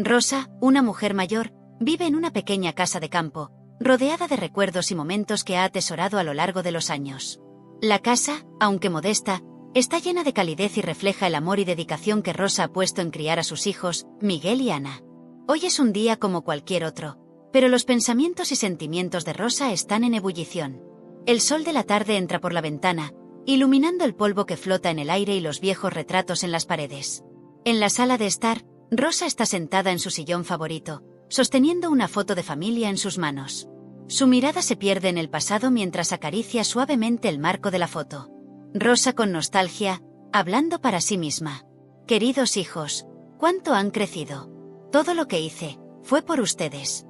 Rosa, una mujer mayor, vive en una pequeña casa de campo, rodeada de recuerdos y momentos que ha atesorado a lo largo de los años. La casa, aunque modesta, está llena de calidez y refleja el amor y dedicación que Rosa ha puesto en criar a sus hijos, Miguel y Ana. Hoy es un día como cualquier otro, pero los pensamientos y sentimientos de Rosa están en ebullición. El sol de la tarde entra por la ventana, iluminando el polvo que flota en el aire y los viejos retratos en las paredes. En la sala de estar, Rosa está sentada en su sillón favorito, sosteniendo una foto de familia en sus manos. Su mirada se pierde en el pasado mientras acaricia suavemente el marco de la foto. Rosa con nostalgia, hablando para sí misma. Queridos hijos, ¿cuánto han crecido? Todo lo que hice, fue por ustedes.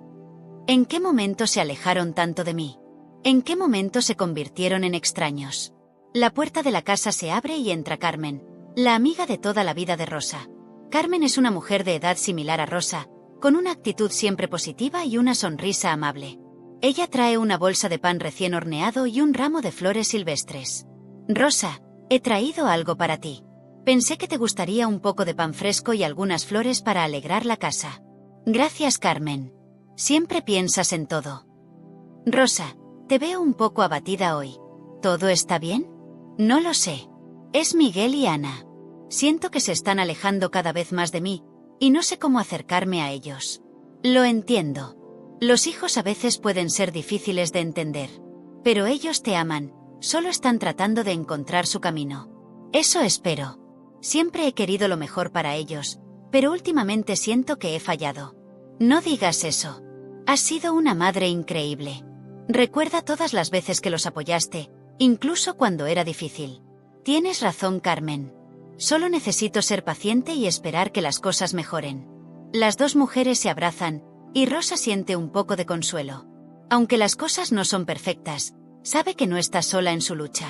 ¿En qué momento se alejaron tanto de mí? ¿En qué momento se convirtieron en extraños? La puerta de la casa se abre y entra Carmen, la amiga de toda la vida de Rosa. Carmen es una mujer de edad similar a Rosa, con una actitud siempre positiva y una sonrisa amable. Ella trae una bolsa de pan recién horneado y un ramo de flores silvestres. Rosa, he traído algo para ti. Pensé que te gustaría un poco de pan fresco y algunas flores para alegrar la casa. Gracias, Carmen. Siempre piensas en todo. Rosa, te veo un poco abatida hoy. ¿Todo está bien? No lo sé. Es Miguel y Ana. Siento que se están alejando cada vez más de mí, y no sé cómo acercarme a ellos. Lo entiendo. Los hijos a veces pueden ser difíciles de entender. Pero ellos te aman, solo están tratando de encontrar su camino. Eso espero. Siempre he querido lo mejor para ellos, pero últimamente siento que he fallado. No digas eso. Has sido una madre increíble. Recuerda todas las veces que los apoyaste, incluso cuando era difícil. Tienes razón, Carmen. Solo necesito ser paciente y esperar que las cosas mejoren. Las dos mujeres se abrazan, y Rosa siente un poco de consuelo. Aunque las cosas no son perfectas, sabe que no está sola en su lucha.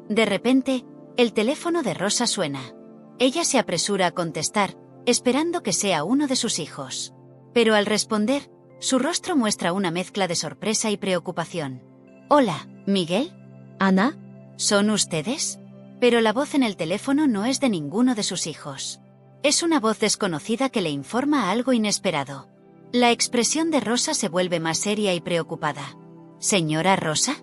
De repente, el teléfono de Rosa suena. Ella se apresura a contestar, esperando que sea uno de sus hijos. Pero al responder, su rostro muestra una mezcla de sorpresa y preocupación. Hola, ¿Miguel? ¿Ana? ¿Son ustedes? Pero la voz en el teléfono no es de ninguno de sus hijos. Es una voz desconocida que le informa algo inesperado. La expresión de Rosa se vuelve más seria y preocupada. ¿Señora Rosa?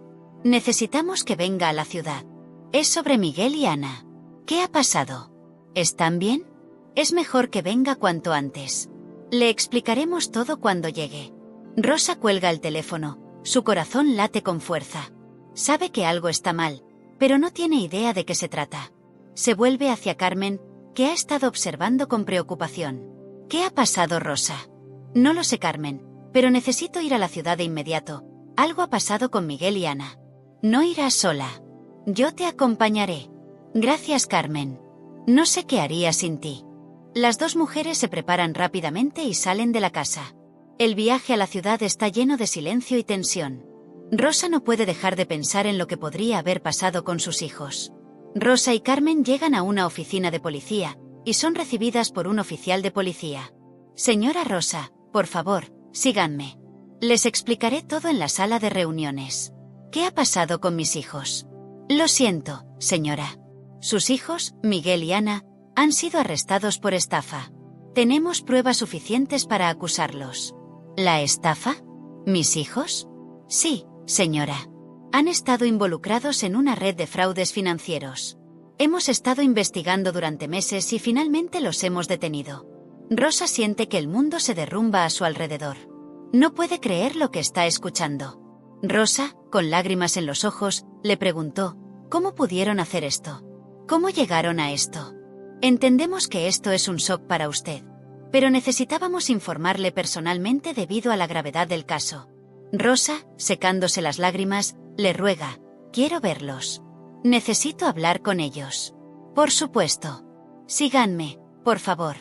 Necesitamos que venga a la ciudad. Es sobre Miguel y Ana. ¿Qué ha pasado? ¿Están bien? Es mejor que venga cuanto antes. Le explicaremos todo cuando llegue. Rosa cuelga el teléfono, su corazón late con fuerza. Sabe que algo está mal, pero no tiene idea de qué se trata. Se vuelve hacia Carmen, que ha estado observando con preocupación. ¿Qué ha pasado, Rosa? No lo sé, Carmen, pero necesito ir a la ciudad de inmediato. Algo ha pasado con Miguel y Ana. No irás sola. Yo te acompañaré. Gracias, Carmen. No sé qué haría sin ti. Las dos mujeres se preparan rápidamente y salen de la casa. El viaje a la ciudad está lleno de silencio y tensión. Rosa no puede dejar de pensar en lo que podría haber pasado con sus hijos. Rosa y Carmen llegan a una oficina de policía, y son recibidas por un oficial de policía. Señora Rosa, por favor, síganme. Les explicaré todo en la sala de reuniones. ¿Qué ha pasado con mis hijos? Lo siento, señora. Sus hijos, Miguel y Ana, han sido arrestados por estafa. Tenemos pruebas suficientes para acusarlos. ¿La estafa? ¿Mis hijos? Sí, señora. Han estado involucrados en una red de fraudes financieros. Hemos estado investigando durante meses y finalmente los hemos detenido. Rosa siente que el mundo se derrumba a su alrededor. No puede creer lo que está escuchando. Rosa, con lágrimas en los ojos, le preguntó, ¿cómo pudieron hacer esto? ¿Cómo llegaron a esto? Entendemos que esto es un shock para usted, pero necesitábamos informarle personalmente debido a la gravedad del caso. Rosa, secándose las lágrimas, le ruega, quiero verlos. Necesito hablar con ellos. Por supuesto. Síganme, por favor.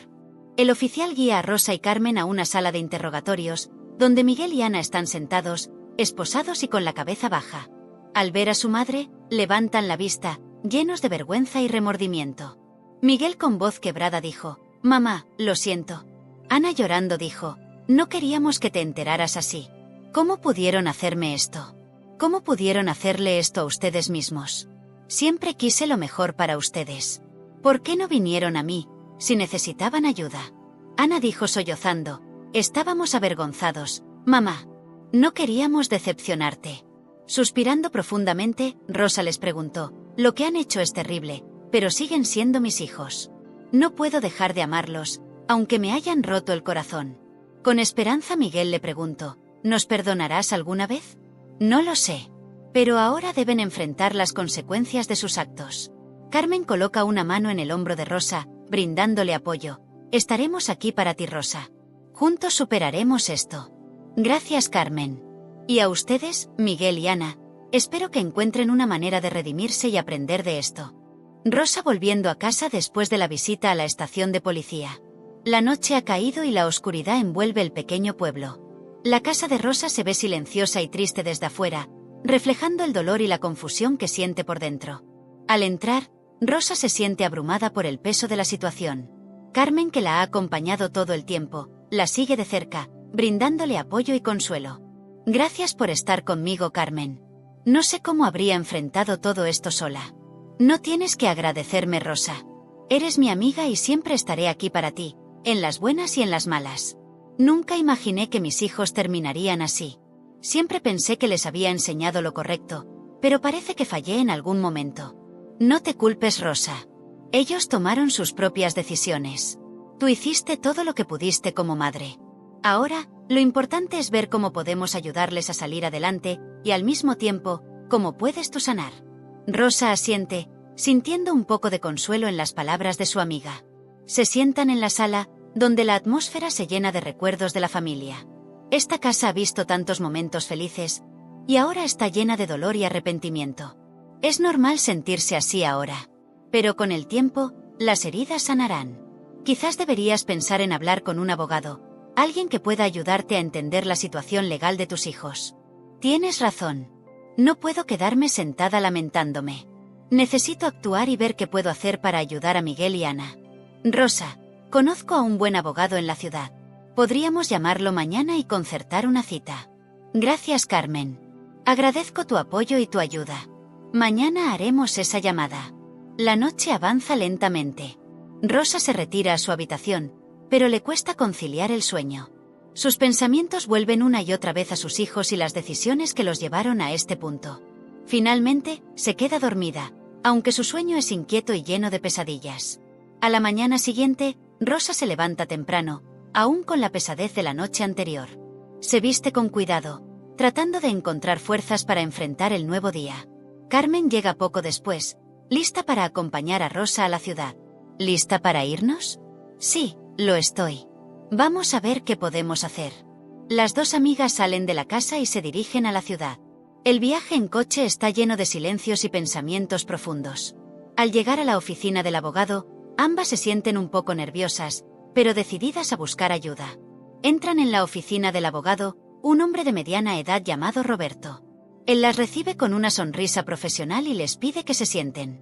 El oficial guía a Rosa y Carmen a una sala de interrogatorios, donde Miguel y Ana están sentados, esposados y con la cabeza baja. Al ver a su madre, levantan la vista, llenos de vergüenza y remordimiento. Miguel con voz quebrada dijo, «Mamá, lo siento». Ana llorando dijo, «No queríamos que te enteraras así. ¿Cómo pudieron hacerme esto? ¿Cómo pudieron hacerle esto a ustedes mismos? Siempre quise lo mejor para ustedes. ¿Por qué no vinieron a mí, si necesitaban ayuda?» Ana dijo sollozando. Estábamos avergonzados, mamá. No queríamos decepcionarte. Suspirando profundamente, Rosa les preguntó, lo que han hecho es terrible, pero siguen siendo mis hijos. No puedo dejar de amarlos, aunque me hayan roto el corazón. Con esperanza Miguel le preguntó, ¿nos perdonarás alguna vez? No lo sé. Pero ahora deben enfrentar las consecuencias de sus actos. Carmen coloca una mano en el hombro de Rosa, brindándole apoyo. Estaremos aquí para ti, Rosa. Juntos superaremos esto. Gracias, Carmen. Y a ustedes, Miguel y Ana, espero que encuentren una manera de redimirse y aprender de esto. Rosa volviendo a casa después de la visita a la estación de policía. La noche ha caído y la oscuridad envuelve el pequeño pueblo. La casa de Rosa se ve silenciosa y triste desde afuera, reflejando el dolor y la confusión que siente por dentro. Al entrar, Rosa se siente abrumada por el peso de la situación. Carmen, que la ha acompañado todo el tiempo, la sigue de cerca, brindándole apoyo y consuelo. Gracias por estar conmigo, Carmen. No sé cómo habría enfrentado todo esto sola. No tienes que agradecerme, Rosa. Eres mi amiga y siempre estaré aquí para ti, en las buenas y en las malas. Nunca imaginé que mis hijos terminarían así. Siempre pensé que les había enseñado lo correcto, pero parece que fallé en algún momento. No te culpes, Rosa. Ellos tomaron sus propias decisiones. Tú hiciste todo lo que pudiste como madre. Ahora, lo importante es ver cómo podemos ayudarles a salir adelante, y al mismo tiempo, cómo puedes tú sanar. Rosa asiente, sintiendo un poco de consuelo en las palabras de su amiga. Se sientan en la sala, donde la atmósfera se llena de recuerdos de la familia. Esta casa ha visto tantos momentos felices, y ahora está llena de dolor y arrepentimiento. Es normal sentirse así ahora. Pero con el tiempo, las heridas sanarán. Quizás deberías pensar en hablar con un abogado, alguien que pueda ayudarte a entender la situación legal de tus hijos. Tienes razón. No puedo quedarme sentada lamentándome. Necesito actuar y ver qué puedo hacer para ayudar a Miguel y Ana. Rosa, conozco a un buen abogado en la ciudad. Podríamos llamarlo mañana y concertar una cita. Gracias, Carmen. Agradezco tu apoyo y tu ayuda. Mañana haremos esa llamada. La noche avanza lentamente. Rosa se retira a su habitación, pero le cuesta conciliar el sueño. Sus pensamientos vuelven una y otra vez a sus hijos y las decisiones que los llevaron a este punto. Finalmente, se queda dormida, aunque su sueño es inquieto y lleno de pesadillas. A la mañana siguiente, Rosa se levanta temprano, aún con la pesadez de la noche anterior. Se viste con cuidado, tratando de encontrar fuerzas para enfrentar el nuevo día. Carmen llega poco después, lista para acompañar a Rosa a la ciudad. ¿Lista para irnos? Sí, lo estoy. Vamos a ver qué podemos hacer. Las dos amigas salen de la casa y se dirigen a la ciudad. El viaje en coche está lleno de silencios y pensamientos profundos. Al llegar a la oficina del abogado, ambas se sienten un poco nerviosas, pero decididas a buscar ayuda. Entran en la oficina del abogado, un hombre de mediana edad llamado Roberto. Él las recibe con una sonrisa profesional y les pide que se sienten.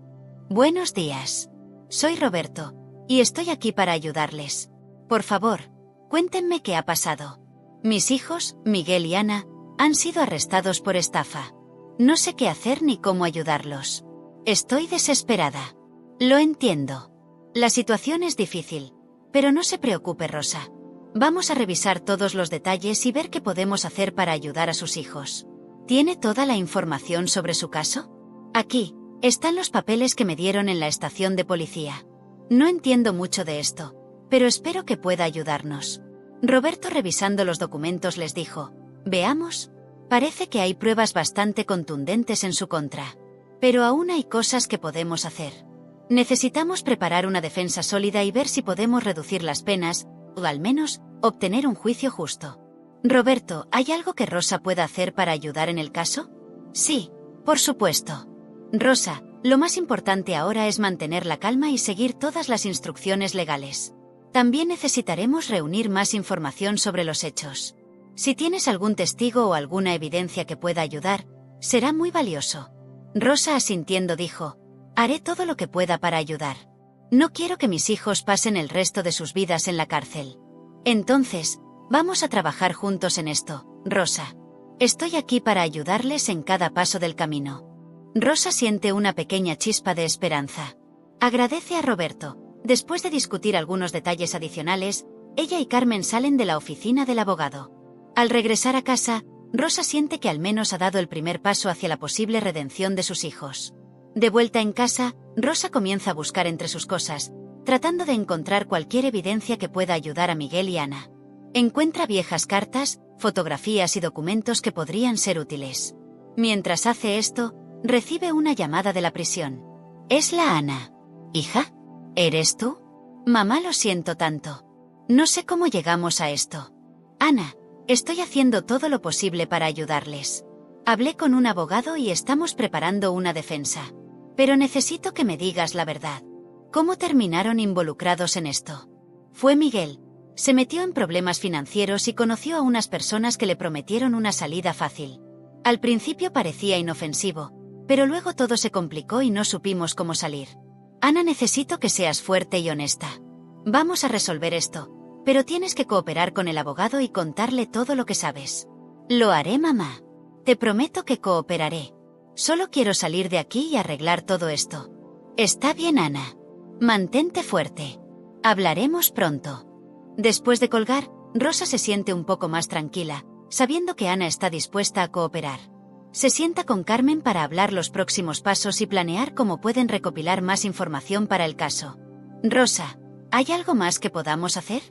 Buenos días. Soy Roberto, y estoy aquí para ayudarles. Por favor, cuéntenme qué ha pasado. Mis hijos, Miguel y Ana, han sido arrestados por estafa. No sé qué hacer ni cómo ayudarlos. Estoy desesperada. Lo entiendo. La situación es difícil, pero no se preocupe, Rosa. Vamos a revisar todos los detalles y ver qué podemos hacer para ayudar a sus hijos. ¿Tiene toda la información sobre su caso? Aquí están los papeles que me dieron en la estación de policía. No entiendo mucho de esto, pero espero que pueda ayudarnos. Roberto, revisando los documentos, les dijo: veamos. Parece que hay pruebas bastante contundentes en su contra. Pero aún hay cosas que podemos hacer. Necesitamos preparar una defensa sólida y ver si podemos reducir las penas, o al menos, obtener un juicio justo. Roberto, ¿hay algo que Rosa pueda hacer para ayudar en el caso? Sí, por supuesto. Rosa, lo más importante ahora es mantener la calma y seguir todas las instrucciones legales. También necesitaremos reunir más información sobre los hechos. Si tienes algún testigo o alguna evidencia que pueda ayudar, será muy valioso. Rosa, asintiendo, dijo: haré todo lo que pueda para ayudar. No quiero que mis hijos pasen el resto de sus vidas en la cárcel. Entonces, vamos a trabajar juntos en esto, Rosa. Estoy aquí para ayudarles en cada paso del camino. Rosa siente una pequeña chispa de esperanza. Agradece a Roberto. Después de discutir algunos detalles adicionales, Ella y Carmen salen de la oficina del abogado. Al regresar a casa, Rosa siente que al menos ha dado el primer paso hacia la posible redención de sus hijos. De vuelta en casa, Rosa comienza a buscar entre sus cosas, tratando de encontrar cualquier evidencia que pueda ayudar a Miguel y Ana. Encuentra viejas cartas, fotografías y documentos que podrían ser útiles. Mientras hace esto, recibe una llamada de la prisión. Es la Ana. ¿Hija? ¿Eres tú? Mamá, lo siento tanto. No sé cómo llegamos a esto. Ana, estoy haciendo todo lo posible para ayudarles. Hablé con un abogado y estamos preparando una defensa. Pero necesito que me digas la verdad. ¿Cómo terminaron involucrados en esto? Fue Miguel. Se metió en problemas financieros y conoció a unas personas que le prometieron una salida fácil. Al principio parecía inofensivo, pero luego todo se complicó y no supimos cómo salir. Ana, necesito que seas fuerte y honesta. Vamos a resolver esto, pero tienes que cooperar con el abogado y contarle todo lo que sabes. Lo haré, mamá. Te prometo que cooperaré. Solo quiero salir de aquí y arreglar todo esto. Está bien, Ana. Mantente fuerte. Hablaremos pronto. Después de colgar, Rosa se siente un poco más tranquila, sabiendo que Ana está dispuesta a cooperar. Se sienta con Carmen para hablar los próximos pasos y planear cómo pueden recopilar más información para el caso. Rosa, ¿hay algo más que podamos hacer?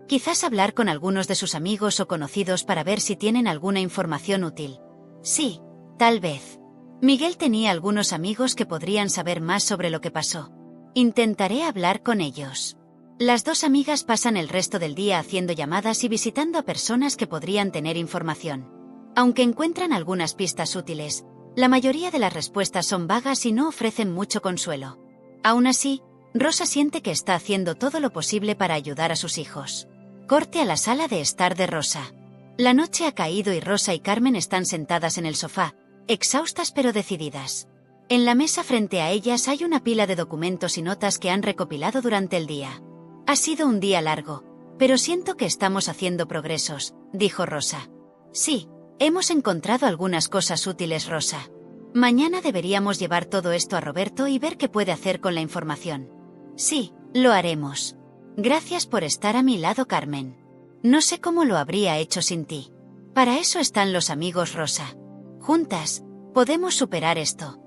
Quizás hablar con algunos de sus amigos o conocidos para ver si tienen alguna información útil. Sí, tal vez. Miguel tenía algunos amigos que podrían saber más sobre lo que pasó. Intentaré hablar con ellos. Las dos amigas pasan el resto del día haciendo llamadas y visitando a personas que podrían tener información. Aunque encuentran algunas pistas útiles, la mayoría de las respuestas son vagas y no ofrecen mucho consuelo. Aún así, Rosa siente que está haciendo todo lo posible para ayudar a sus hijos. Corte a la sala de estar de Rosa. La noche ha caído y Rosa y Carmen están sentadas en el sofá, exhaustas pero decididas. En la mesa frente a ellas hay una pila de documentos y notas que han recopilado durante el día. Ha sido un día largo, pero siento que estamos haciendo progresos, dijo Rosa. Sí, hemos encontrado algunas cosas útiles, Rosa. Mañana deberíamos llevar todo esto a Roberto y ver qué puede hacer con la información. Sí, lo haremos. Gracias por estar a mi lado, Carmen. No sé cómo lo habría hecho sin ti. Para eso están los amigos, Rosa. Juntas, podemos superar esto.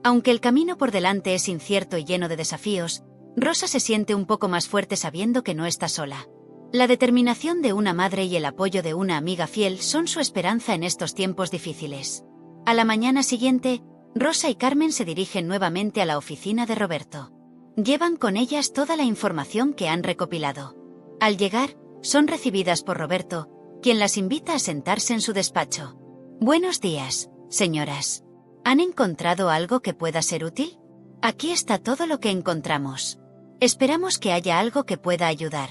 Aunque el camino por delante es incierto y lleno de desafíos, Rosa se siente un poco más fuerte sabiendo que no está sola. La determinación de una madre y el apoyo de una amiga fiel son su esperanza en estos tiempos difíciles. A la mañana siguiente, Rosa y Carmen se dirigen nuevamente a la oficina de Roberto. Llevan con ellas toda la información que han recopilado. Al llegar, son recibidas por Roberto, quien las invita a sentarse en su despacho. Buenos días, señoras. ¿Han encontrado algo que pueda ser útil? Aquí está todo lo que encontramos. Esperamos que haya algo que pueda ayudar.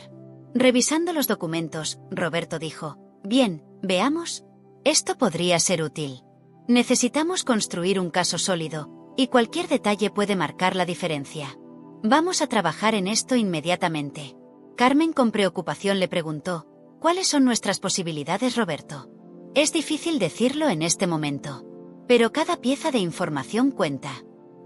Revisando los documentos, Roberto dijo, bien, veamos. Esto podría ser útil. Necesitamos construir un caso sólido, y cualquier detalle puede marcar la diferencia. Vamos a trabajar en esto inmediatamente. Carmen con preocupación le preguntó, ¿cuáles son nuestras posibilidades, Roberto? Es difícil decirlo en este momento. Pero cada pieza de información cuenta.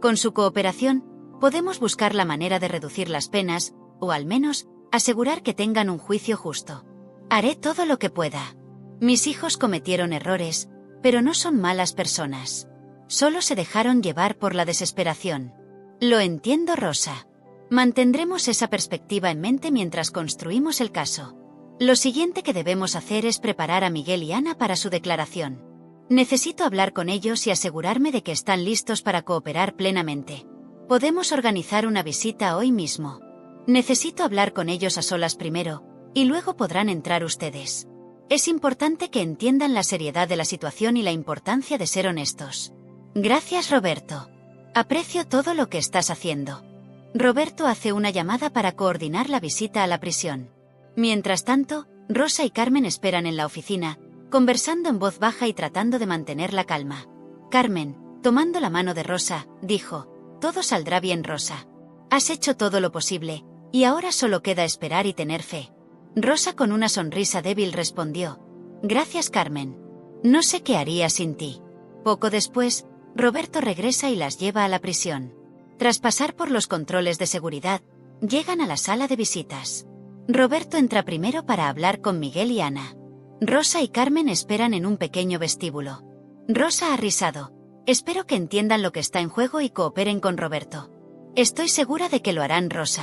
Con su cooperación, podemos buscar la manera de reducir las penas, o al menos, asegurar que tengan un juicio justo. Haré todo lo que pueda. Mis hijos cometieron errores, pero no son malas personas. Solo se dejaron llevar por la desesperación. Lo entiendo, Rosa. Mantendremos esa perspectiva en mente mientras construimos el caso. Lo siguiente que debemos hacer es preparar a Miguel y Ana para su declaración. Necesito hablar con ellos y asegurarme de que están listos para cooperar plenamente. Podemos organizar una visita hoy mismo. Necesito hablar con ellos a solas primero, y luego podrán entrar ustedes. Es importante que entiendan la seriedad de la situación y la importancia de ser honestos. Gracias, Roberto. Aprecio todo lo que estás haciendo. Roberto hace una llamada para coordinar la visita a la prisión. Mientras tanto, Rosa y Carmen esperan en la oficina, conversando en voz baja y tratando de mantener la calma. Carmen, tomando la mano de Rosa, dijo, todo saldrá bien, Rosa. Has hecho todo lo posible, y ahora solo queda esperar y tener fe. Rosa con una sonrisa débil respondió, gracias, Carmen. No sé qué haría sin ti. Poco después, Roberto regresa y las lleva a la prisión. Tras pasar por los controles de seguridad, llegan a la sala de visitas. Roberto entra primero para hablar con Miguel y Ana. Rosa y Carmen esperan en un pequeño vestíbulo. Rosa ha risado. Espero que entiendan lo que está en juego y cooperen con Roberto. Estoy segura de que lo harán, Rosa.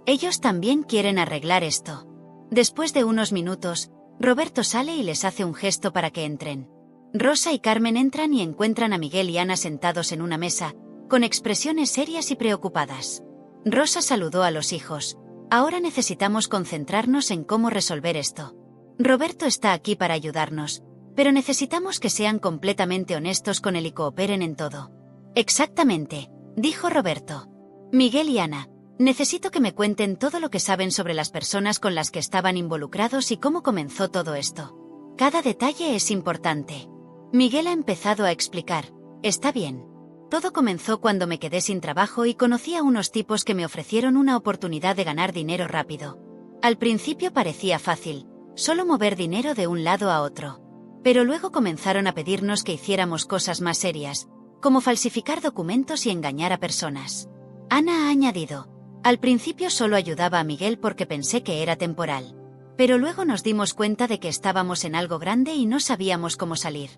Ellos también quieren arreglar esto. Después de unos minutos, Roberto sale y les hace un gesto para que entren. Rosa y Carmen entran y encuentran a Miguel y Ana sentados en una mesa, con expresiones serias y preocupadas. Rosa saludó a los hijos. Ahora necesitamos concentrarnos en cómo resolver esto. Roberto está aquí para ayudarnos, pero necesitamos que sean completamente honestos con él y cooperen en todo. Exactamente, dijo Roberto. Miguel y Ana, necesito que me cuenten todo lo que saben sobre las personas con las que estaban involucrados y cómo comenzó todo esto. Cada detalle es importante. Miguel ha empezado a explicar. Está bien. Todo comenzó cuando me quedé sin trabajo y conocí a unos tipos que me ofrecieron una oportunidad de ganar dinero rápido. Al principio parecía fácil, solo mover dinero de un lado a otro. Pero luego comenzaron a pedirnos que hiciéramos cosas más serias, como falsificar documentos y engañar a personas. Ana ha añadido. Al principio solo ayudaba a Miguel porque pensé que era temporal. Pero luego nos dimos cuenta de que estábamos en algo grande y no sabíamos cómo salir.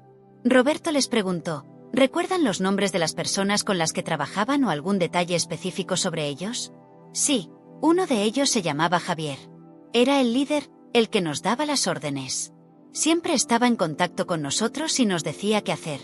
Roberto les preguntó, ¿recuerdan los nombres de las personas con las que trabajaban o algún detalle específico sobre ellos? Sí, uno de ellos se llamaba Javier. Era el líder, el que nos daba las órdenes. Siempre estaba en contacto con nosotros y nos decía qué hacer.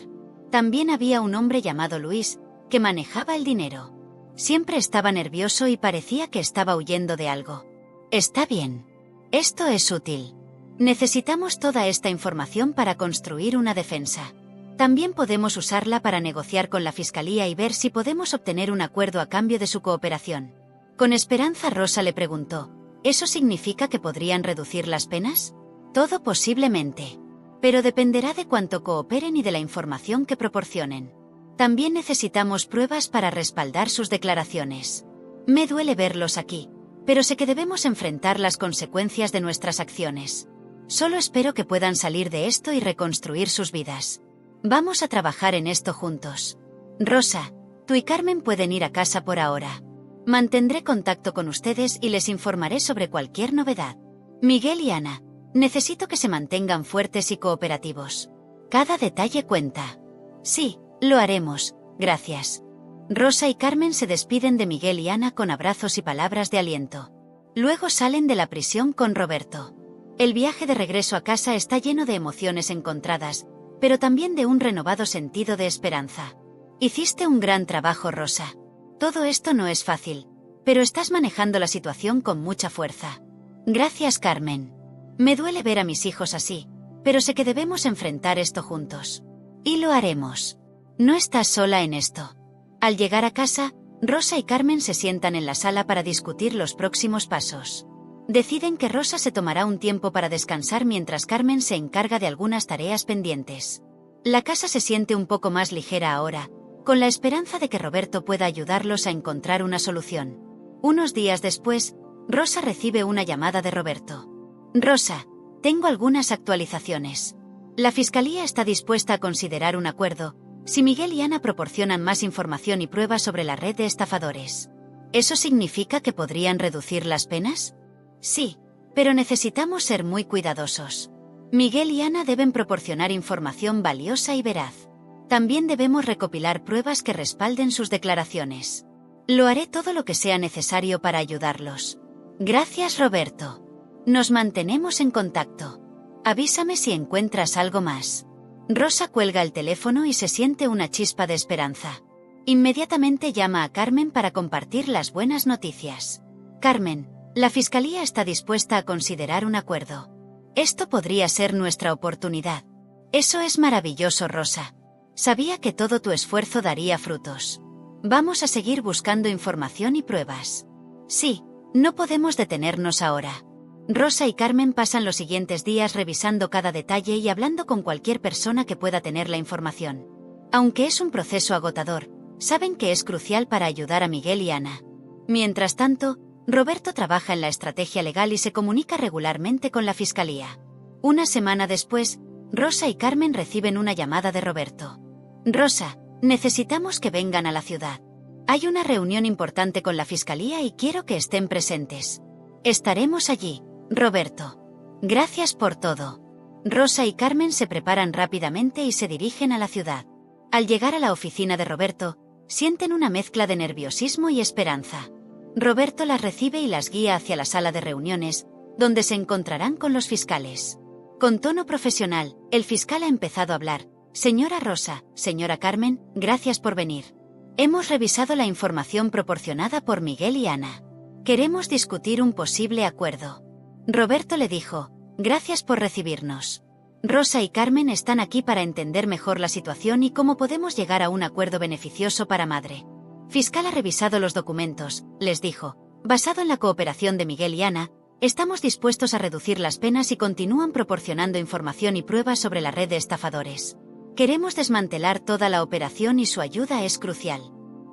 También había un hombre llamado Luis, que manejaba el dinero. Siempre estaba nervioso y parecía que estaba huyendo de algo. Está bien. Esto es útil. Necesitamos toda esta información para construir una defensa. También podemos usarla para negociar con la fiscalía y ver si podemos obtener un acuerdo a cambio de su cooperación. Con esperanza Rosa le preguntó, ¿eso significa que podrían reducir las penas? Todo posiblemente. Pero dependerá de cuánto cooperen y de la información que proporcionen. También necesitamos pruebas para respaldar sus declaraciones. Me duele verlos aquí, pero sé que debemos enfrentar las consecuencias de nuestras acciones. Solo espero que puedan salir de esto y reconstruir sus vidas. Vamos a trabajar en esto juntos. Rosa, tú y Carmen pueden ir a casa por ahora. Mantendré contacto con ustedes y les informaré sobre cualquier novedad. Miguel y Ana, necesito que se mantengan fuertes y cooperativos. Cada detalle cuenta. Sí, lo haremos, gracias. Rosa y Carmen se despiden de Miguel y Ana con abrazos y palabras de aliento. Luego salen de la prisión con Roberto. El viaje de regreso a casa está lleno de emociones encontradas, pero también de un renovado sentido de esperanza. Hiciste un gran trabajo, Rosa. Todo esto no es fácil, pero estás manejando la situación con mucha fuerza. Gracias, Carmen. Me duele ver a mis hijos así, pero sé que debemos enfrentar esto juntos. Y lo haremos. No estás sola en esto. Al llegar a casa, Rosa y Carmen se sientan en la sala para discutir los próximos pasos. Deciden que Rosa se tomará un tiempo para descansar mientras Carmen se encarga de algunas tareas pendientes. La casa se siente un poco más ligera ahora, con la esperanza de que Roberto pueda ayudarlos a encontrar una solución. Unos días después, Rosa recibe una llamada de Roberto. Rosa, tengo algunas actualizaciones. La Fiscalía está dispuesta a considerar un acuerdo, si Miguel y Ana proporcionan más información y pruebas sobre la red de estafadores. ¿Eso significa que podrían reducir las penas? Sí, pero necesitamos ser muy cuidadosos. Miguel y Ana deben proporcionar información valiosa y veraz. También debemos recopilar pruebas que respalden sus declaraciones. Lo haré todo lo que sea necesario para ayudarlos. Gracias, Roberto. Nos mantenemos en contacto. Avísame si encuentras algo más. Rosa cuelga el teléfono y se siente una chispa de esperanza. Inmediatamente llama a Carmen para compartir las buenas noticias. Carmen, la Fiscalía está dispuesta a considerar un acuerdo. Esto podría ser nuestra oportunidad. Eso es maravilloso, Rosa. Sabía que todo tu esfuerzo daría frutos. Vamos a seguir buscando información y pruebas. Sí, no podemos detenernos ahora. Rosa y Carmen pasan los siguientes días revisando cada detalle y hablando con cualquier persona que pueda tener la información. Aunque es un proceso agotador, saben que es crucial para ayudar a Miguel y Ana. Mientras tanto, Roberto trabaja en la estrategia legal y se comunica regularmente con la Fiscalía. Una semana después, Rosa y Carmen reciben una llamada de Roberto. Rosa, necesitamos que vengan a la ciudad. Hay una reunión importante con la Fiscalía y quiero que estén presentes. Estaremos allí, Roberto. Gracias por todo. Rosa y Carmen se preparan rápidamente y se dirigen a la ciudad. Al llegar a la oficina de Roberto, sienten una mezcla de nerviosismo y esperanza. Roberto las recibe y las guía hacia la sala de reuniones, donde se encontrarán con los fiscales. Con tono profesional, el fiscal ha empezado a hablar. Señora Rosa, señora Carmen, gracias por venir. Hemos revisado la información proporcionada por Miguel y Ana. Queremos discutir un posible acuerdo. Roberto le dijo, gracias por recibirnos. Rosa y Carmen están aquí para entender mejor la situación y cómo podemos llegar a un acuerdo beneficioso para Madre. Fiscal ha revisado los documentos, les dijo. Basado en la cooperación de Miguel y Ana, estamos dispuestos a reducir las penas y continúan proporcionando información y pruebas sobre la red de estafadores. Queremos desmantelar toda la operación y su ayuda es crucial.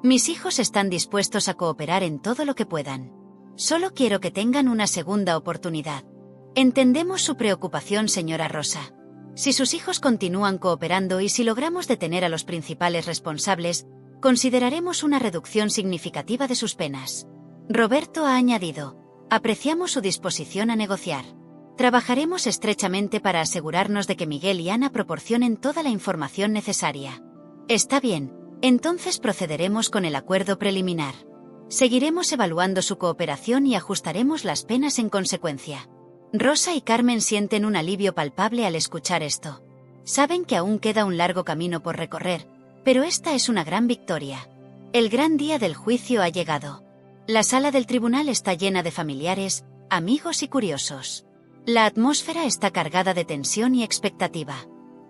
Mis hijos están dispuestos a cooperar en todo lo que puedan. Solo quiero que tengan una segunda oportunidad. Entendemos su preocupación, señora Rosa. Si sus hijos continúan cooperando y si logramos detener a los principales responsables, consideraremos una reducción significativa de sus penas. Roberto ha añadido, apreciamos su disposición a negociar. Trabajaremos estrechamente para asegurarnos de que Miguel y Ana proporcionen toda la información necesaria. Está bien, entonces procederemos con el acuerdo preliminar. Seguiremos evaluando su cooperación y ajustaremos las penas en consecuencia. Rosa y Carmen sienten un alivio palpable al escuchar esto. Saben que aún queda un largo camino por recorrer, pero esta es una gran victoria. El gran día del juicio ha llegado. La sala del tribunal está llena de familiares, amigos y curiosos. La atmósfera está cargada de tensión y expectativa.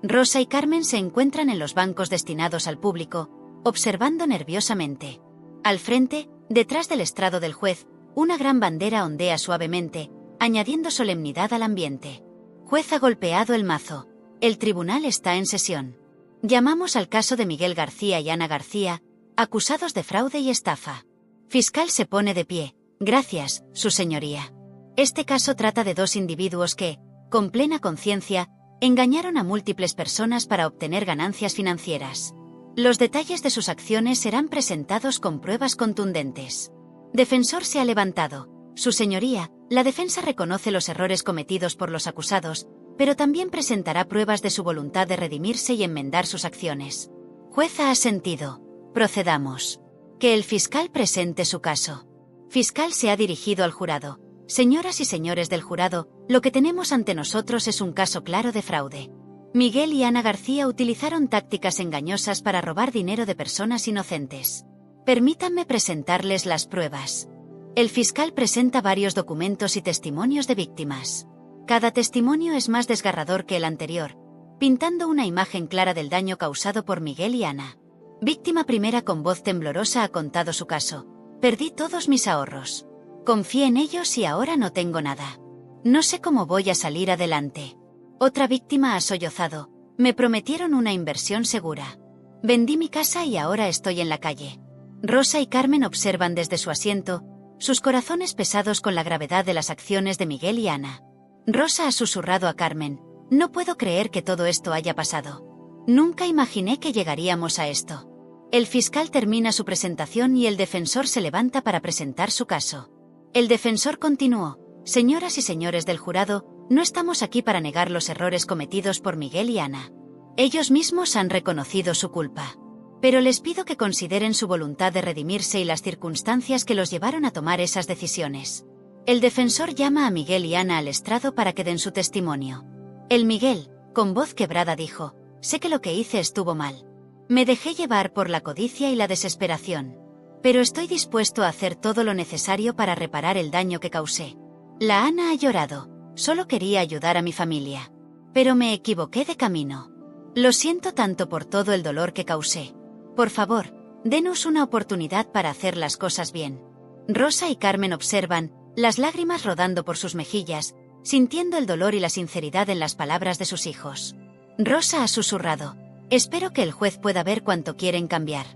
Rosa y Carmen se encuentran en los bancos destinados al público, observando nerviosamente. Al frente, detrás del estrado del juez, una gran bandera ondea suavemente, añadiendo solemnidad al ambiente. Juez ha golpeado el mazo. El tribunal está en sesión. Llamamos al caso de Miguel García y Ana García, acusados de fraude y estafa. Fiscal se pone de pie. Gracias, su señoría. Este caso trata de dos individuos que, con plena conciencia, engañaron a múltiples personas para obtener ganancias financieras. Los detalles de sus acciones serán presentados con pruebas contundentes. Defensor se ha levantado. Su señoría, la defensa reconoce los errores cometidos por los acusados, pero también presentará pruebas de su voluntad de redimirse y enmendar sus acciones. Juez ha asentido. Procedamos. Que el fiscal presente su caso. Fiscal se ha dirigido al jurado. Señoras y señores del jurado, lo que tenemos ante nosotros es un caso claro de fraude. Miguel y Ana García utilizaron tácticas engañosas para robar dinero de personas inocentes. Permítanme presentarles las pruebas. El fiscal presenta varios documentos y testimonios de víctimas. Cada testimonio es más desgarrador que el anterior, pintando una imagen clara del daño causado por Miguel y Ana. Víctima primera con voz temblorosa ha contado su caso. Perdí todos mis ahorros. Confié en ellos y ahora no tengo nada. No sé cómo voy a salir adelante. Otra víctima ha sollozado. Me prometieron una inversión segura. Vendí mi casa y ahora estoy en la calle. Rosa y Carmen observan desde su asiento, sus corazones pesados con la gravedad de las acciones de Miguel y Ana. Rosa ha susurrado a Carmen, no puedo creer que todo esto haya pasado. Nunca imaginé que llegaríamos a esto. El fiscal termina su presentación y el defensor se levanta para presentar su caso. El defensor continuó, señoras y señores del jurado, no estamos aquí para negar los errores cometidos por Miguel y Ana. Ellos mismos han reconocido su culpa. Pero les pido que consideren su voluntad de redimirse y las circunstancias que los llevaron a tomar esas decisiones. El defensor llama a Miguel y Ana al estrado para que den su testimonio. El Miguel, con voz quebrada dijo, sé que lo que hice estuvo mal. Me dejé llevar por la codicia y la desesperación. Pero estoy dispuesto a hacer todo lo necesario para reparar el daño que causé. La Ana ha llorado, solo quería ayudar a mi familia. Pero me equivoqué de camino. Lo siento tanto por todo el dolor que causé. Por favor, denos una oportunidad para hacer las cosas bien. Rosa y Carmen observan, las lágrimas rodando por sus mejillas, sintiendo el dolor y la sinceridad en las palabras de sus hijos. Rosa ha susurrado, espero que el juez pueda ver cuánto quieren cambiar.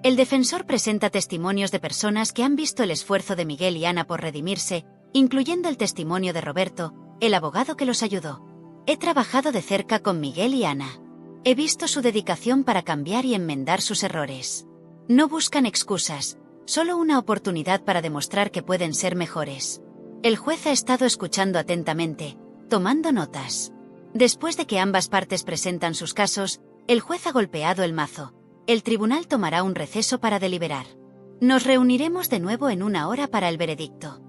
El defensor presenta testimonios de personas que han visto el esfuerzo de Miguel y Ana por redimirse, incluyendo el testimonio de Roberto, el abogado que los ayudó. He trabajado de cerca con Miguel y Ana. He visto su dedicación para cambiar y enmendar sus errores. No buscan excusas, solo una oportunidad para demostrar que pueden ser mejores. El juez ha estado escuchando atentamente, tomando notas. Después de que ambas partes presentan sus casos, el juez ha golpeado el mazo. El tribunal tomará un receso para deliberar. Nos reuniremos de nuevo en 1 hora para el veredicto.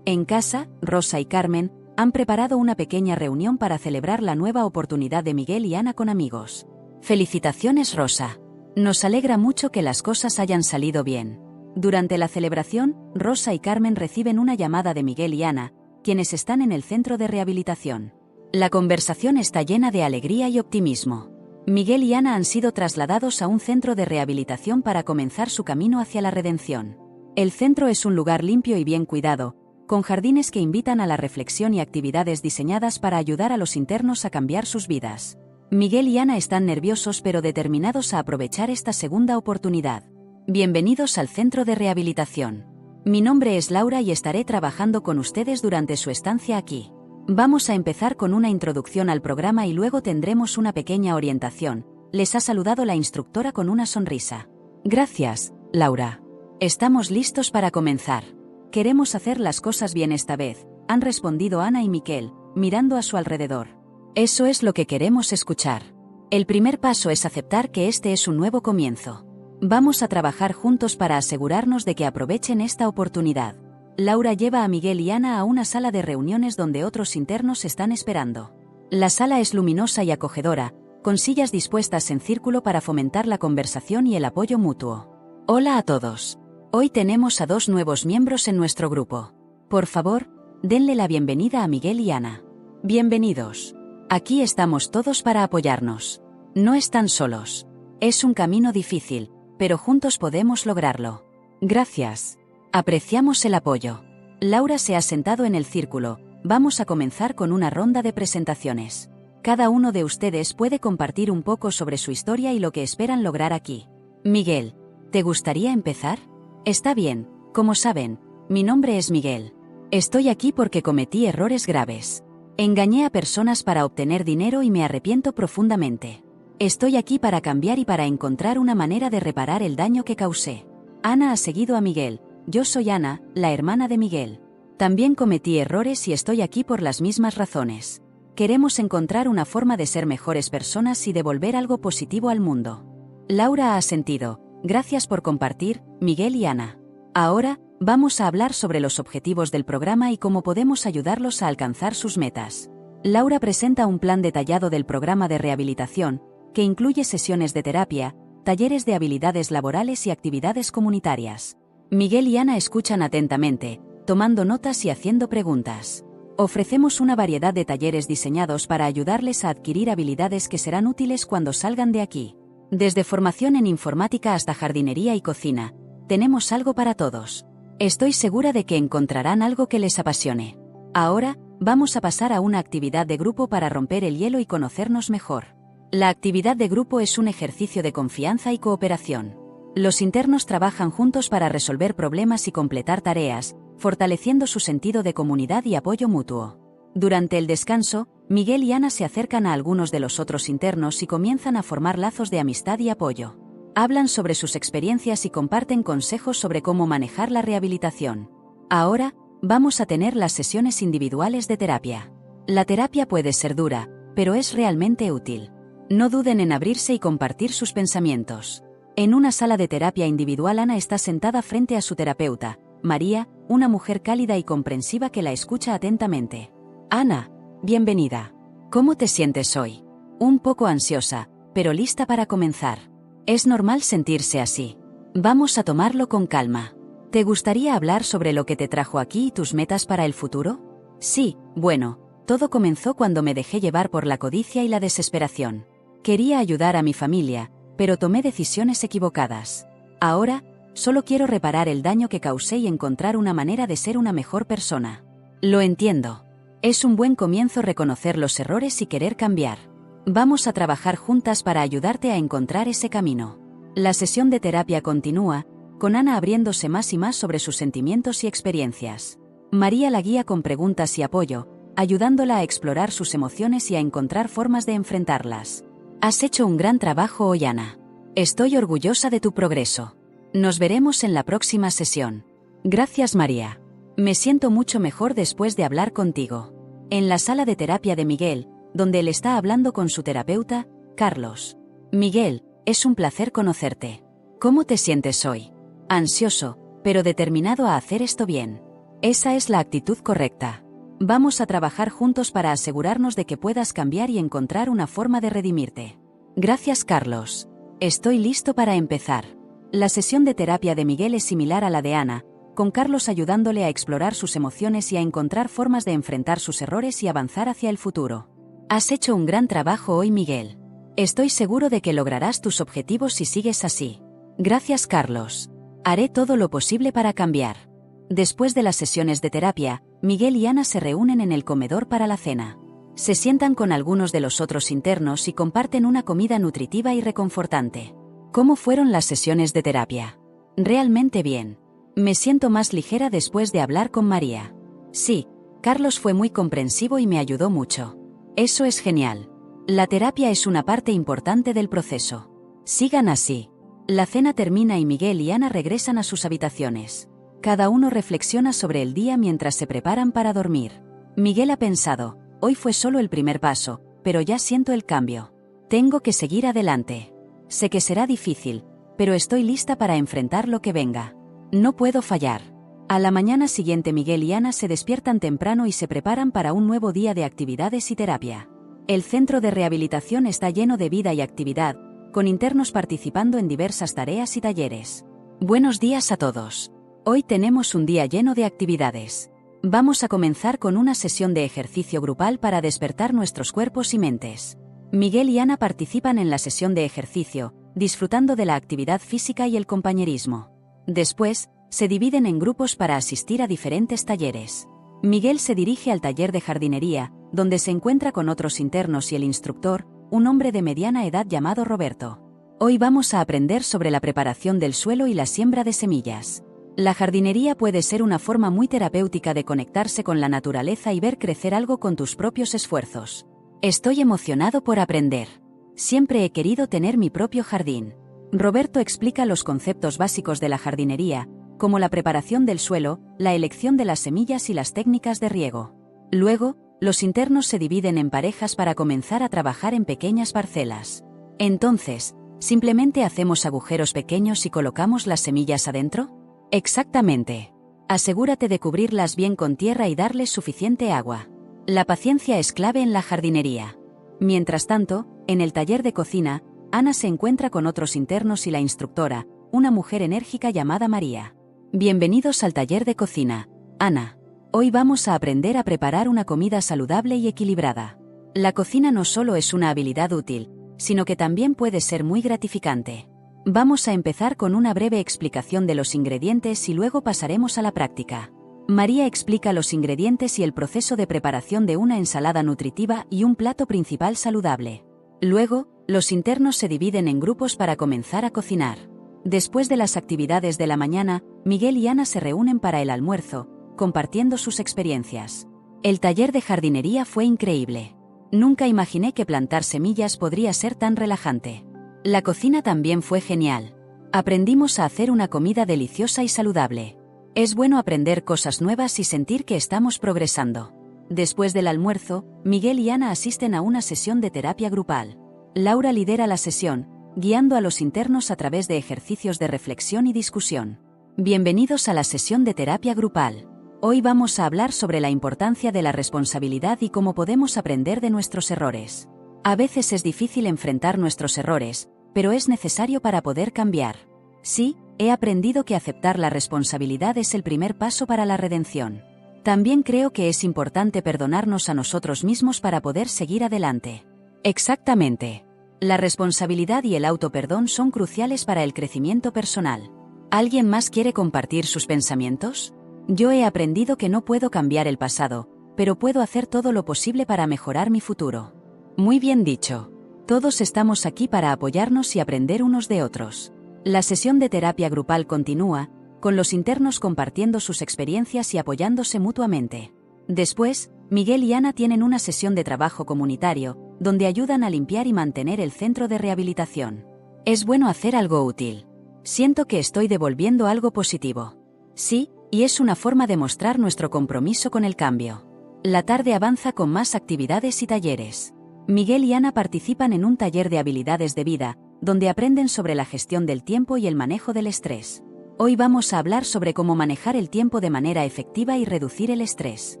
En casa, Rosa y Carmen han preparado una pequeña reunión para celebrar la nueva oportunidad de Miguel y Ana con amigos. Felicitaciones, Rosa. Nos alegra mucho que las cosas hayan salido bien. Durante la celebración, Rosa y Carmen reciben una llamada de Miguel y Ana, quienes están en el centro de rehabilitación. La conversación está llena de alegría y optimismo. Miguel y Ana han sido trasladados a un centro de rehabilitación para comenzar su camino hacia la redención. El centro es un lugar limpio y bien cuidado, con jardines que invitan a la reflexión y actividades diseñadas para ayudar a los internos a cambiar sus vidas. Miguel y Ana están nerviosos pero determinados a aprovechar esta segunda oportunidad. Bienvenidos al centro de rehabilitación. Mi nombre es Laura y estaré trabajando con ustedes durante su estancia aquí. Vamos a empezar con una introducción al programa y luego tendremos una pequeña orientación. Les ha saludado la instructora con una sonrisa. Gracias, Laura. Estamos listos para comenzar. Queremos hacer las cosas bien esta vez, han respondido Ana y Miquel, mirando a su alrededor. Eso es lo que queremos escuchar. El primer paso es aceptar que este es un nuevo comienzo. Vamos a trabajar juntos para asegurarnos de que aprovechen esta oportunidad. Laura lleva a Miguel y Ana a una sala de reuniones donde otros internos están esperando. La sala es luminosa y acogedora, con sillas dispuestas en círculo para fomentar la conversación y el apoyo mutuo. Hola a todos. Hoy tenemos a 2 nuevos miembros en nuestro grupo. Por favor, denle la bienvenida a Miguel y Ana. Bienvenidos. Aquí estamos todos para apoyarnos. No están solos. Es un camino difícil, pero juntos podemos lograrlo. Gracias. Apreciamos el apoyo. Laura se ha sentado en el círculo. Vamos a comenzar con una ronda de presentaciones. Cada uno de ustedes puede compartir un poco sobre su historia y lo que esperan lograr aquí. Miguel, ¿te gustaría empezar? Está bien, como saben, mi nombre es Miguel. Estoy aquí porque cometí errores graves. Engañé a personas para obtener dinero y me arrepiento profundamente. Estoy aquí para cambiar y para encontrar una manera de reparar el daño que causé. Ana ha seguido a Miguel. Yo soy Ana, la hermana de Miguel. También cometí errores y estoy aquí por las mismas razones. Queremos encontrar una forma de ser mejores personas y devolver algo positivo al mundo. Laura ha asentido. Gracias por compartir, Miguel y Ana. Ahora, vamos a hablar sobre los objetivos del programa y cómo podemos ayudarlos a alcanzar sus metas. Laura presenta un plan detallado del programa de rehabilitación, que incluye sesiones de terapia, talleres de habilidades laborales y actividades comunitarias. Miguel y Ana escuchan atentamente, tomando notas y haciendo preguntas. Ofrecemos una variedad de talleres diseñados para ayudarles a adquirir habilidades que serán útiles cuando salgan de aquí. Desde formación en informática hasta jardinería y cocina, tenemos algo para todos. Estoy segura de que encontrarán algo que les apasione. Ahora, vamos a pasar a una actividad de grupo para romper el hielo y conocernos mejor. La actividad de grupo es un ejercicio de confianza y cooperación. Los internos trabajan juntos para resolver problemas y completar tareas, fortaleciendo su sentido de comunidad y apoyo mutuo. Durante el descanso, Miguel y Ana se acercan a algunos de los otros internos y comienzan a formar lazos de amistad y apoyo. Hablan sobre sus experiencias y comparten consejos sobre cómo manejar la rehabilitación. Ahora, vamos a tener las sesiones individuales de terapia. La terapia puede ser dura, pero es realmente útil. No duden en abrirse y compartir sus pensamientos. En una sala de terapia individual, Ana está sentada frente a su terapeuta, María, una mujer cálida y comprensiva que la escucha atentamente. Ana, bienvenida. ¿Cómo te sientes hoy? Un poco ansiosa, pero lista para comenzar. Es normal sentirse así. Vamos a tomarlo con calma. ¿Te gustaría hablar sobre lo que te trajo aquí y tus metas para el futuro? Sí, bueno, todo comenzó cuando me dejé llevar por la codicia y la desesperación. Quería ayudar a mi familia, pero tomé decisiones equivocadas. Ahora, solo quiero reparar el daño que causé y encontrar una manera de ser una mejor persona. Lo entiendo. Es un buen comienzo reconocer los errores y querer cambiar. Vamos a trabajar juntas para ayudarte a encontrar ese camino. La sesión de terapia continúa, con Ana abriéndose más y más sobre sus sentimientos y experiencias. María la guía con preguntas y apoyo, ayudándola a explorar sus emociones y a encontrar formas de enfrentarlas. Has hecho un gran trabajo hoy, Ana. Estoy orgullosa de tu progreso. Nos veremos en la próxima sesión. Gracias, María. Me siento mucho mejor después de hablar contigo. En la sala de terapia de Miguel, donde él está hablando con su terapeuta, Carlos. Miguel, es un placer conocerte. ¿Cómo te sientes hoy? Ansioso, pero determinado a hacer esto bien. Esa es la actitud correcta. Vamos a trabajar juntos para asegurarnos de que puedas cambiar y encontrar una forma de redimirte. Gracias, Carlos. Estoy listo para empezar. La sesión de terapia de Miguel es similar a la de Ana, con Carlos ayudándole a explorar sus emociones y a encontrar formas de enfrentar sus errores y avanzar hacia el futuro. Has hecho un gran trabajo hoy, Miguel. Estoy seguro de que lograrás tus objetivos si sigues así. Gracias, Carlos. Haré todo lo posible para cambiar. Después de las sesiones de terapia, Miguel y Ana se reúnen en el comedor para la cena. Se sientan con algunos de los otros internos y comparten una comida nutritiva y reconfortante. ¿Cómo fueron las sesiones de terapia? Realmente bien. Me siento más ligera después de hablar con María. Sí, Carlos fue muy comprensivo y me ayudó mucho. Eso es genial. La terapia es una parte importante del proceso. Sigan así. La cena termina y Miguel y Ana regresan a sus habitaciones. Cada uno reflexiona sobre el día mientras se preparan para dormir. Miguel ha pensado, hoy fue solo el primer paso, pero ya siento el cambio. Tengo que seguir adelante. Sé que será difícil, pero estoy lista para enfrentar lo que venga. No puedo fallar. A la mañana siguiente Miguel y Ana se despiertan temprano y se preparan para un nuevo día de actividades y terapia. El centro de rehabilitación está lleno de vida y actividad, con internos participando en diversas tareas y talleres. Buenos días a todos. Hoy tenemos un día lleno de actividades. Vamos a comenzar con una sesión de ejercicio grupal para despertar nuestros cuerpos y mentes. Miguel y Ana participan en la sesión de ejercicio, disfrutando de la actividad física y el compañerismo. Después, se dividen en grupos para asistir a diferentes talleres. Miguel se dirige al taller de jardinería, donde se encuentra con otros internos y el instructor, un hombre de mediana edad llamado Roberto. Hoy vamos a aprender sobre la preparación del suelo y la siembra de semillas. La jardinería puede ser una forma muy terapéutica de conectarse con la naturaleza y ver crecer algo con tus propios esfuerzos. Estoy emocionado por aprender. Siempre he querido tener mi propio jardín. Roberto explica los conceptos básicos de la jardinería, como la preparación del suelo, la elección de las semillas y las técnicas de riego. Luego, los internos se dividen en parejas para comenzar a trabajar en pequeñas parcelas. Entonces, ¿simplemente hacemos agujeros pequeños y colocamos las semillas adentro? Exactamente. Asegúrate de cubrirlas bien con tierra y darles suficiente agua. La paciencia es clave en la jardinería. Mientras tanto, en el taller de cocina, Ana se encuentra con otros internos y la instructora, una mujer enérgica llamada María. Bienvenidos al taller de cocina, Ana. Hoy vamos a aprender a preparar una comida saludable y equilibrada. La cocina no solo es una habilidad útil, sino que también puede ser muy gratificante. Vamos a empezar con una breve explicación de los ingredientes y luego pasaremos a la práctica. María explica los ingredientes y el proceso de preparación de una ensalada nutritiva y un plato principal saludable. Luego, los internos se dividen en grupos para comenzar a cocinar. Después de las actividades de la mañana, Miguel y Ana se reúnen para el almuerzo, compartiendo sus experiencias. El taller de jardinería fue increíble. Nunca imaginé que plantar semillas podría ser tan relajante. La cocina también fue genial. Aprendimos a hacer una comida deliciosa y saludable. Es bueno aprender cosas nuevas y sentir que estamos progresando. Después del almuerzo, Miguel y Ana asisten a una sesión de terapia grupal. Laura lidera la sesión, guiando a los internos a través de ejercicios de reflexión y discusión. Bienvenidos a la sesión de terapia grupal. Hoy vamos a hablar sobre la importancia de la responsabilidad y cómo podemos aprender de nuestros errores. A veces es difícil enfrentar nuestros errores, pero es necesario para poder cambiar. Sí, he aprendido que aceptar la responsabilidad es el primer paso para la redención. También creo que es importante perdonarnos a nosotros mismos para poder seguir adelante. Exactamente. La responsabilidad y el autoperdón son cruciales para el crecimiento personal. ¿Alguien más quiere compartir sus pensamientos? Yo he aprendido que no puedo cambiar el pasado, pero puedo hacer todo lo posible para mejorar mi futuro. Muy bien dicho. Todos estamos aquí para apoyarnos y aprender unos de otros. La sesión de terapia grupal continúa, con los internos compartiendo sus experiencias y apoyándose mutuamente. Después, Miguel y Ana tienen una sesión de trabajo comunitario, donde ayudan a limpiar y mantener el centro de rehabilitación. Es bueno hacer algo útil. Siento que estoy devolviendo algo positivo. Sí, y es una forma de mostrar nuestro compromiso con el cambio. La tarde avanza con más actividades y talleres. Miguel y Ana participan en un taller de habilidades de vida, donde aprenden sobre la gestión del tiempo y el manejo del estrés. Hoy vamos a hablar sobre cómo manejar el tiempo de manera efectiva y reducir el estrés.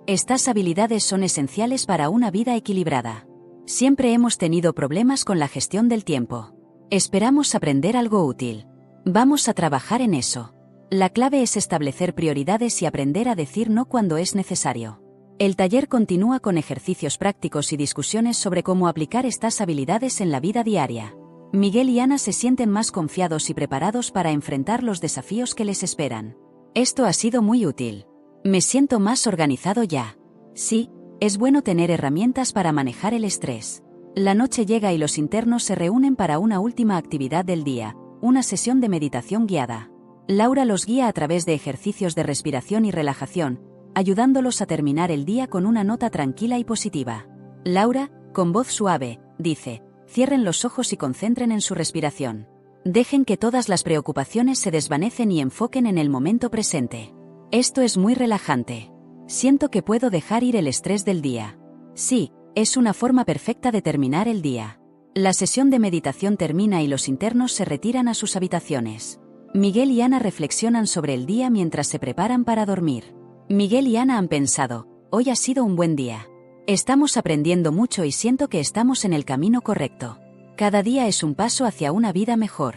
Estas habilidades son esenciales para una vida equilibrada. Siempre hemos tenido problemas con la gestión del tiempo. Esperamos aprender algo útil. Vamos a trabajar en eso. La clave es establecer prioridades y aprender a decir no cuando es necesario. El taller continúa con ejercicios prácticos y discusiones sobre cómo aplicar estas habilidades en la vida diaria. Miguel y Ana se sienten más confiados y preparados para enfrentar los desafíos que les esperan. Esto ha sido muy útil. Me siento más organizado ya. Sí, es bueno tener herramientas para manejar el estrés. La noche llega y los internos se reúnen para una última actividad del día, una sesión de meditación guiada. Laura los guía a través de ejercicios de respiración y relajación, ayudándolos a terminar el día con una nota tranquila y positiva. Laura, con voz suave, dice: cierren los ojos y concentren en su respiración. Dejen que todas las preocupaciones se desvanecen y enfoquen en el momento presente. Esto es muy relajante. Siento que puedo dejar ir el estrés del día. Sí, es una forma perfecta de terminar el día. La sesión de meditación termina y los internos se retiran a sus habitaciones. Miguel y Ana reflexionan sobre el día mientras se preparan para dormir. Miguel y Ana han pensado: hoy ha sido un buen día. Estamos aprendiendo mucho y siento que estamos en el camino correcto. Cada día es un paso hacia una vida mejor.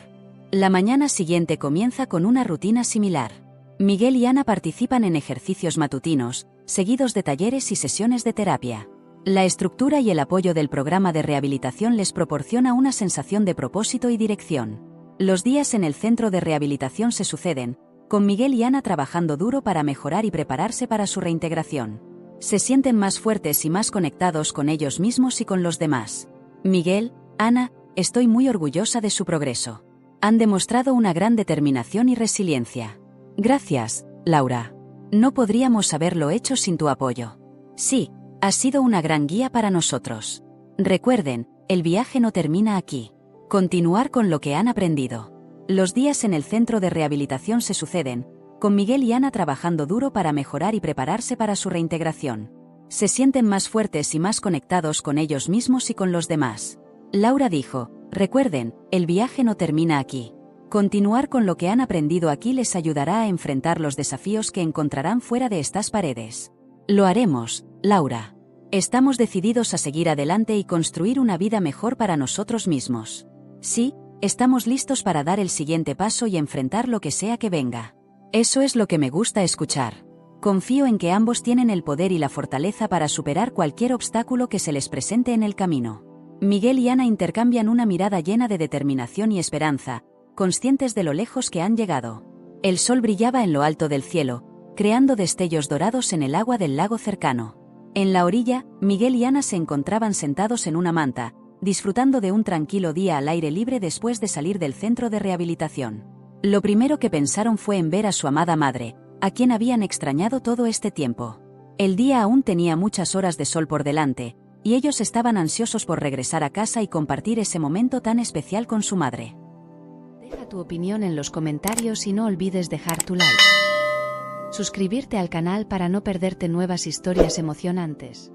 La mañana siguiente comienza con una rutina similar. Miguel y Ana participan en ejercicios matutinos, seguidos de talleres y sesiones de terapia. La estructura y el apoyo del programa de rehabilitación les proporciona una sensación de propósito y dirección. Los días en el centro de rehabilitación se suceden, con Miguel y Ana trabajando duro para mejorar y prepararse para su reintegración. Se sienten más fuertes y más conectados con ellos mismos y con los demás. Miguel: Ana, estoy muy orgullosa de su progreso. Han demostrado una gran determinación y resiliencia. Gracias, Laura. No podríamos haberlo hecho sin tu apoyo. Sí, has sido una gran guía para nosotros. Recuerden, el viaje no termina aquí. Continuar con lo que han aprendido. Los días en el centro de rehabilitación se suceden, con Miguel y Ana trabajando duro para mejorar y prepararse para su reintegración. Se sienten más fuertes y más conectados con ellos mismos y con los demás. Laura dijo: recuerden, el viaje no termina aquí. Continuar con lo que han aprendido aquí les ayudará a enfrentar los desafíos que encontrarán fuera de estas paredes. Lo haremos, Laura. Estamos decididos a seguir adelante y construir una vida mejor para nosotros mismos. Sí, estamos listos para dar el siguiente paso y enfrentar lo que sea que venga. Eso es lo que me gusta escuchar. Confío en que ambos tienen el poder y la fortaleza para superar cualquier obstáculo que se les presente en el camino. Miguel y Ana intercambian una mirada llena de determinación y esperanza, conscientes de lo lejos que han llegado. El sol brillaba en lo alto del cielo, creando destellos dorados en el agua del lago cercano. En la orilla, Miguel y Ana se encontraban sentados en una manta, disfrutando de un tranquilo día al aire libre después de salir del centro de rehabilitación. Lo primero que pensaron fue en ver a su amada madre, a quien habían extrañado todo este tiempo. El día aún tenía muchas horas de sol por delante, y ellos estaban ansiosos por regresar a casa y compartir ese momento tan especial con su madre. Deja tu opinión en los comentarios y no olvides dejar tu like. Suscribirte al canal para no perderte nuevas historias emocionantes.